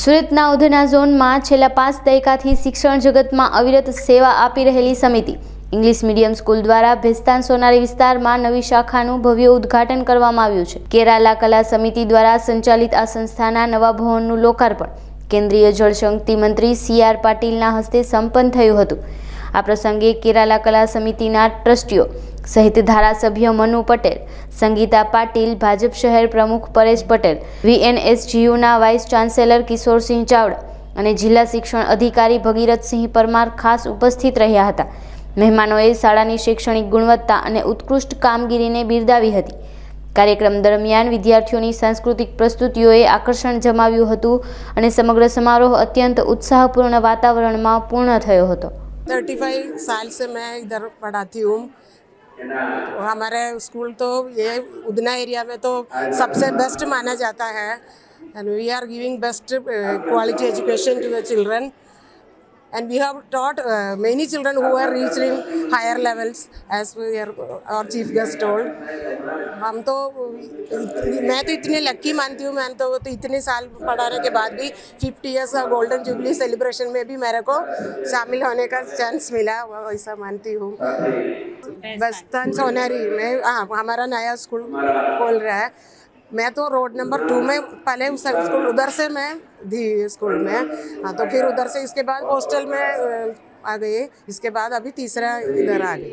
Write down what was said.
સુરતના ઉધના ઝોનમાં છેલ્લા 5 દાયકાથી શિક્ષણ જગતમાં અવિરત સેવા આપી રહેલી સમિતિ ઇંગ્લિશ મીડિયમ સ્કૂલ દ્વારા ભેસ્તાન સોનારી વિસ્તારમાં નવી શાખાનું ભવ્ય ઉદ્ઘાટન કરવામાં આવ્યું છે। કેરાલા કલા સમિતિ દ્વારા સંચાલિત આ સંસ્થાના નવા ભવનનું લોકાર્પણ કેન્દ્રીય જળશક્તિ મંત્રી CR પાટીલના હસ્તે સંપન્ન થયું હતું। આ પ્રસંગે કેરાલા કલા સમિતિના ટ્રસ્ટીઓ સહિત ધારાસભ્ય મનુ પટેલ, સંગીતા પાટીલ, ભાજપ શહેર પ્રમુખ પરેશ પટેલ, VNSGUના વાઇસ ચાન્સેલર કિશોરસિંહ ચાવડા અને જિલ્લા શિક્ષણ અધિકારી ભગીરથસિંહ પરમાર ખાસ ઉપસ્થિત રહ્યા હતા। મહેમાનોએ શાળાની શૈક્ષણિક ગુણવત્તા અને ઉત્કૃષ્ટ કામગીરીને બિરદાવી હતી। કાર્યક્રમ દરમિયાન વિદ્યાર્થીઓની સાંસ્કૃતિક પ્રસ્તુતિઓએ આકર્ષણ જમાવ્યું હતું અને સમગ્ર સમારોહ અત્યંત ઉત્સાહપૂર્ણ વાતાવરણમાં પૂર્ણ થયો હતો। 35 साल से मैं इधर पढ़ाती हूँ। हमारे स्कूल तो ये उधना एरिया में तो सबसे बेस्ट माना जाता है and we are giving best quality education to the children and we have taught many children who are reaching higher levels as our chief guest told। हम तो मैं तो इतने लकी मानती हूँ। मैं तो इतने साल पढ़ाने के बाद भी 50 ईयर्स का गोल्डन जुबली सेलिब्रेशन में भी मेरे को शामिल होने का चांस मिला, ऐसा मानती हूँ। भेस्तान सोनारी में हमारा नया स्कूल खोल रहा है। मैं तो रोड नंबर 2 में पहले स्कूल उधर से मैं थी स्कूल में, तो फिर उधर से इसके बाद हॉस्टल में आ गई, इसके बाद अभी तीसरा इधर आ गई।